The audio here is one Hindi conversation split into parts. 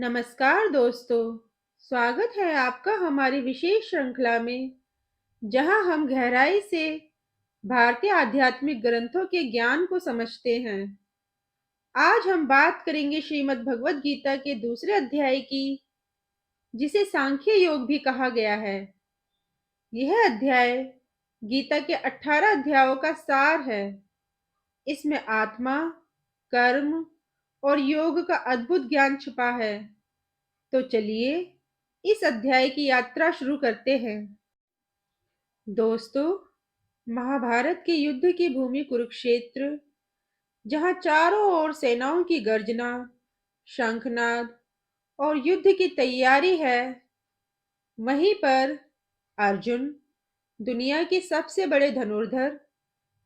नमस्कार दोस्तों, स्वागत है आपका हमारी विशेष श्रृंखला में, जहां हम गहराई से भारतीय आध्यात्मिक ग्रंथों के ज्ञान को समझते हैं। आज हम बात करेंगे श्रीमद् भगवद गीता के दूसरे अध्याय की, जिसे सांख्य योग भी कहा गया है। यह अध्याय गीता के 18 अध्यायों का सार है। इसमें आत्मा, कर्म और योग का अद्भुत ज्ञान छिपा है। तो चलिए इस अध्याय की यात्रा शुरू करते हैं। दोस्तों, महाभारत के युद्ध की भूमि कुरुक्षेत्र, जहां चारों ओर सेनाओं की गर्जना, शंखनाद और युद्ध की तैयारी है, वहीं पर अर्जुन, दुनिया के सबसे बड़े धनुर्धर,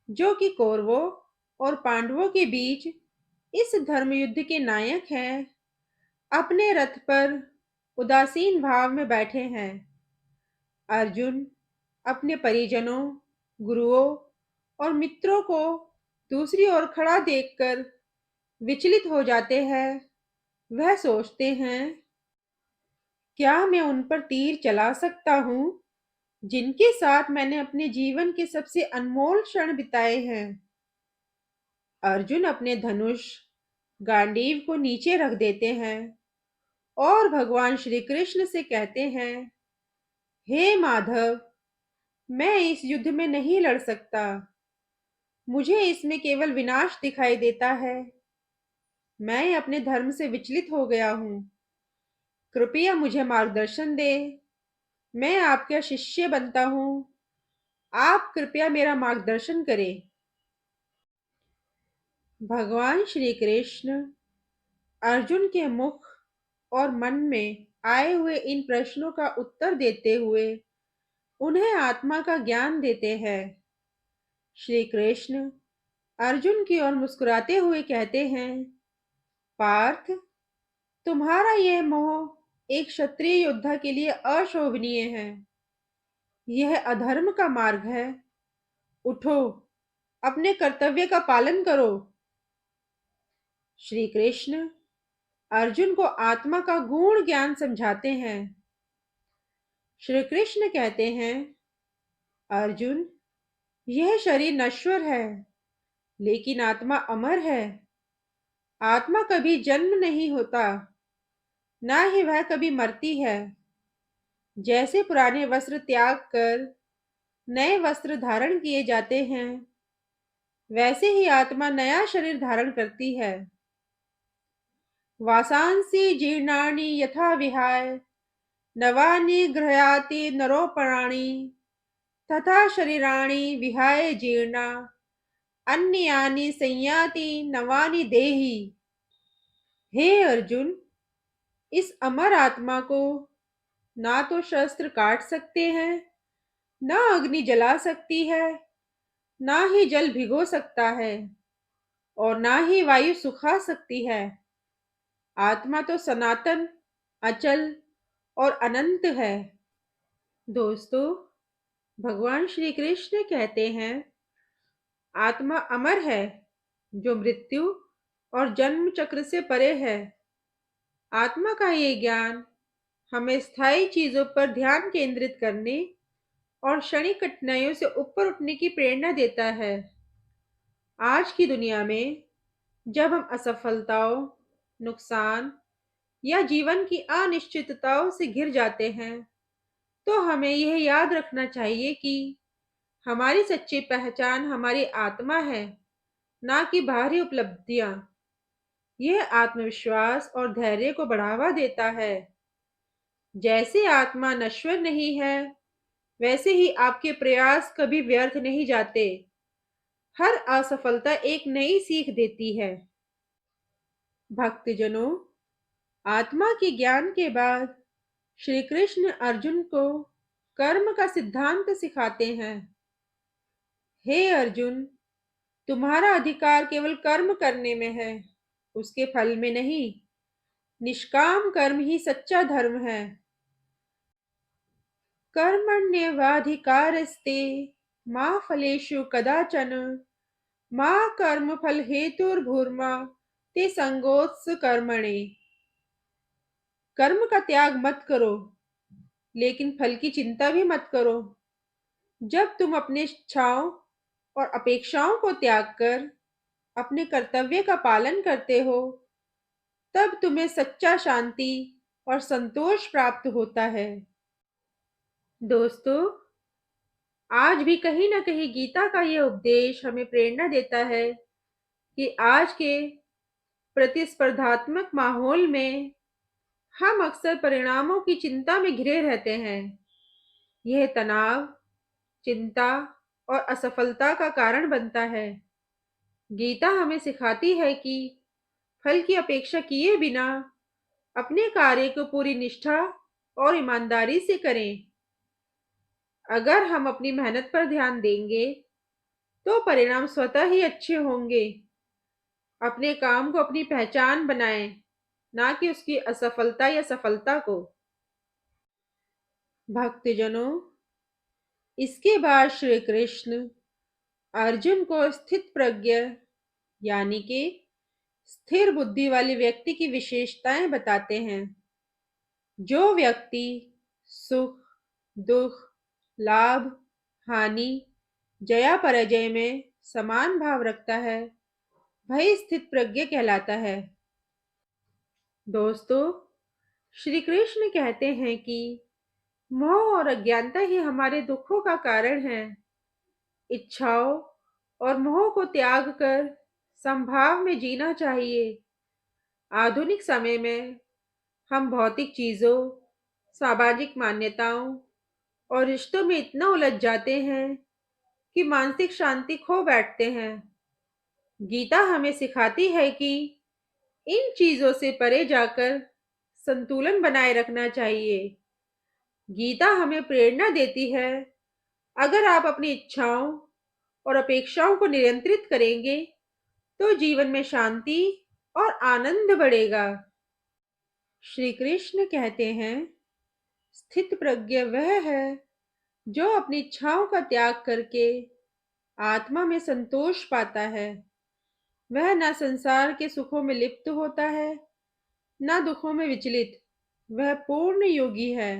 जो कि कौरवों और पांडवों के बीच इस धर्म युद्ध के नायक हैं, अपने रथ पर उदासीन भाव में बैठे हैं। अर्जुन अपने परिजनों, गुरुओं और मित्रों को दूसरी ओर खड़ा देखकर विचलित हो जाते हैं। वह सोचते हैं, क्या मैं उन पर तीर चला सकता हूँ जिनके साथ मैंने अपने जीवन के सबसे अनमोल क्षण बिताए हैं। अर्जुन अपने धनुष गांडीव को नीचे रख देते हैं और भगवान श्री कृष्ण से कहते हैं, हे माधव, मैं इस युद्ध में नहीं लड़ सकता। मुझे इसमें केवल विनाश दिखाई देता है। मैं अपने धर्म से विचलित हो गया हूँ। कृपया मुझे मार्गदर्शन दे। मैं आपका शिष्य बनता हूँ। आप कृपया मेरा मार्गदर्शन करें। भगवान श्री कृष्ण अर्जुन के मुख और मन में आए हुए इन प्रश्नों का उत्तर देते हुए उन्हें आत्मा का ज्ञान देते हैं। श्री कृष्ण अर्जुन की ओर मुस्कुराते हुए कहते हैं, पार्थ, तुम्हारा यह मोह एक क्षत्रिय योद्धा के लिए अशोभनीय है। यह अधर्म का मार्ग है। उठो, अपने कर्तव्य का पालन करो। श्री कृष्ण अर्जुन को आत्मा का गूढ़ ज्ञान समझाते हैं। श्री कृष्ण कहते हैं, अर्जुन, यह शरीर नश्वर है, लेकिन आत्मा अमर है। आत्मा कभी जन्म नहीं होता, ना ही वह कभी मरती है। जैसे पुराने वस्त्र त्याग कर नए वस्त्र धारण किए जाते हैं, वैसे ही आत्मा नया शरीर धारण करती है। वासांसि जीर्णानि यथा विहाय नवानि गृह्णाति नरोपराणि तथा शरीराणि विहाय जीर्णा अन्यानि संयाति नवानि देहि। हे अर्जुन, इस अमर आत्मा को ना तो शस्त्र काट सकते हैं, ना अग्नि जला सकती है, ना ही जल भिगो सकता है, और ना ही वायु सुखा सकती है। आत्मा तो सनातन, अचल और अनंत है। दोस्तों, भगवान श्री कृष्ण कहते हैं, आत्मा अमर है, जो मृत्यु और जन्म चक्र से परे है। आत्मा का ये ज्ञान हमें स्थायी चीजों पर ध्यान केंद्रित करने और क्षणिक कठिनाइयों से ऊपर उठने की प्रेरणा देता है। आज की दुनिया में जब हम असफलताओं, नुकसान या जीवन की अनिश्चितताओं से घिर जाते हैं, तो हमें यह याद रखना चाहिए कि हमारी सच्ची पहचान हमारी आत्मा है, ना कि बाहरी उपलब्धियां। यह आत्मविश्वास और धैर्य को बढ़ावा देता है। जैसे आत्मा नश्वर नहीं है, वैसे ही आपके प्रयास कभी व्यर्थ नहीं जाते। हर असफलता एक नई सीख देती है। भक्तजनों, आत्मा के ज्ञान के बाद श्री कृष्ण अर्जुन को कर्म का सिद्धांत सिखाते हैं। हे अर्जुन, तुम्हारा अधिकार केवल कर्म करने में है, उसके फल में नहीं। निष्काम कर्म ही सच्चा धर्म है। कर्मण्येवाधिकारस्ते मा फलेषु कदाचन मा कर्म फल हेतुर्भूर्मा ते संगोत्स कर्मणे। कर्म का त्याग मत करो, लेकिन फल की चिंता भी मत करो। जब तुम अपनी इच्छाओं और अपेक्षाओं को त्याग कर अपने कर्तव्य का पालन करते हो, तब तुम्हें सच्चा शांति और संतोष प्राप्त होता है। दोस्तों, आज भी कहीं न कहीं गीता का ये उपदेश हमें प्रेरणा देता है कि आज के प्रतिस्पर्धात्मक माहौल में हम अक्सर परिणामों की चिंता में घिरे रहते हैं। यह तनाव, चिंता और असफलता का कारण बनता है। गीता हमें सिखाती है कि फल की अपेक्षा किए बिना अपने कार्य को पूरी निष्ठा और ईमानदारी से करें। अगर हम अपनी मेहनत पर ध्यान देंगे, तो परिणाम स्वतः ही अच्छे होंगे। अपने काम को अपनी पहचान बनाएं, ना कि उसकी असफलता या सफलता को। भक्तजनों, इसके बाद श्री कृष्ण अर्जुन को स्थित प्रज्ञ यानी कि स्थिर बुद्धि वाले व्यक्ति की विशेषताएं बताते हैं। जो व्यक्ति सुख, दुख, लाभ, हानि, जया पराजय में समान भाव रखता है, वही स्थित प्रज्ञ कहलाता है। दोस्तों, श्री कृष्ण कहते हैं कि मोह और अज्ञानता ही हमारे दुखों का कारण है। इच्छाओं और मोह को त्याग कर संभाव में जीना चाहिए। आधुनिक समय में हम भौतिक चीजों, सामाजिक मान्यताओं और रिश्तों में इतना उलझ जाते हैं कि मानसिक शांति खो बैठते हैं। गीता हमें सिखाती है कि इन चीजों से परे जाकर संतुलन बनाए रखना चाहिए। गीता हमें प्रेरणा देती है, अगर आप अपनी इच्छाओं और अपेक्षाओं को नियंत्रित करेंगे, तो जीवन में शांति और आनंद बढ़ेगा। श्री कृष्ण कहते हैं, स्थित प्रज्ञ वह है जो अपनी इच्छाओं का त्याग करके आत्मा में संतोष पाता है। वह न संसार के सुखों में लिप्त होता है, न दुखों में विचलित। वह पूर्ण योगी है।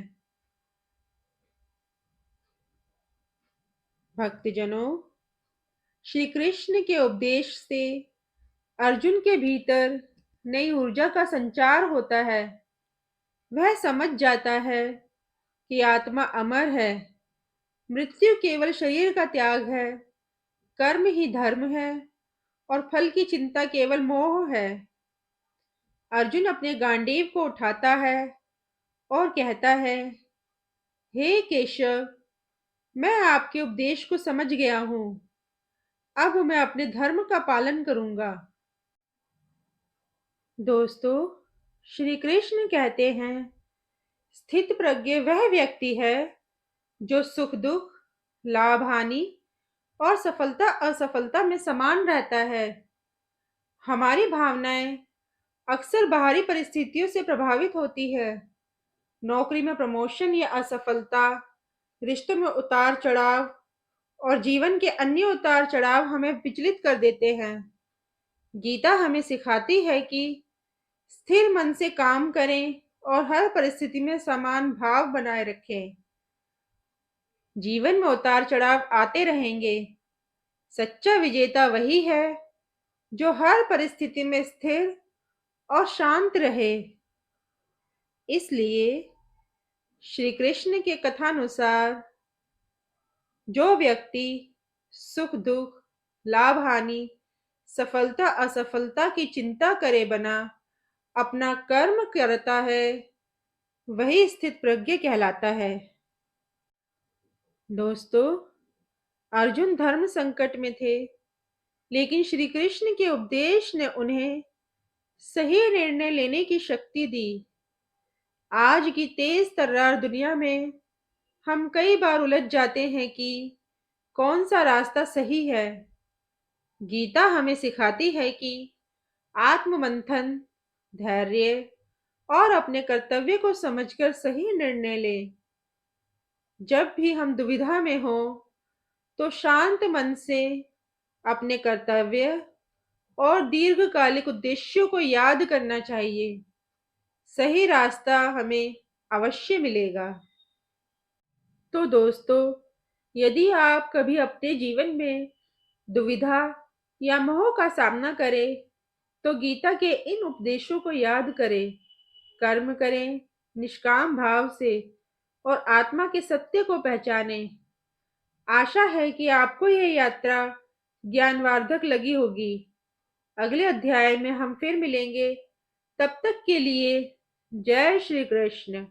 भक्तजनों, श्री कृष्ण के उपदेश से अर्जुन के भीतर नई ऊर्जा का संचार होता है। वह समझ जाता है कि आत्मा अमर है, मृत्यु केवल शरीर का त्याग है, कर्म ही धर्म है और फल की चिंता केवल मोह है। अर्जुन अपने गांडीव को उठाता है और कहता है, हे केशव, मैं आपके उपदेश को समझ गया हूँ। अब मैं अपने धर्म का पालन करूंगा। दोस्तों, श्री कृष्ण कहते हैं, स्थित प्रज्ञ वह व्यक्ति है जो सुख दुख, लाभ हानि और सफलता असफलता में समान रहता है। हमारी भावनाएं अक्सर बाहरी परिस्थितियों से प्रभावित होती है। नौकरी में प्रमोशन या असफलता, रिश्तों में उतार चढ़ाव और जीवन के अन्य उतार चढ़ाव हमें विचलित कर देते हैं। गीता हमें सिखाती है कि स्थिर मन से काम करें और हर परिस्थिति में समान भाव बनाए रखें। जीवन में उतार चढ़ाव आते रहेंगे। सच्चा विजेता वही है जो हर परिस्थिति में स्थिर और शांत रहे। इसलिए श्री कृष्ण के कथानुसार जो व्यक्ति सुख दुख, लाभ हानि, सफलता असफलता की चिंता करे बना अपना कर्म करता है, वही स्थित प्रज्ञ कहलाता है। दोस्तों, अर्जुन धर्म संकट में थे, लेकिन श्री कृष्ण के उपदेश ने उन्हें सही निर्णय लेने की शक्ति दी। आज की तेज तर्रार दुनिया में हम कई बार उलझ जाते हैं कि कौन सा रास्ता सही है। गीता हमें सिखाती है कि आत्म मंथन, धैर्य और अपने कर्तव्य को समझकर सही निर्णय लें। जब भी हम दुविधा में हो, तो शांत मन से अपने कर्तव्य और दीर्घकालिक उद्देश्यों को याद करना चाहिए। सही रास्ता हमें अवश्य मिलेगा। तो दोस्तों, यदि आप कभी अपने जीवन में दुविधा या मोह का सामना करें, तो गीता के इन उपदेशों को याद करें, कर्म करें निष्काम भाव से और आत्मा के सत्य को पहचानें। आशा है कि आपको यह यात्रा ज्ञानवर्धक लगी होगी। अगले अध्याय में हम फिर मिलेंगे। तब तक के लिए जय श्री कृष्ण।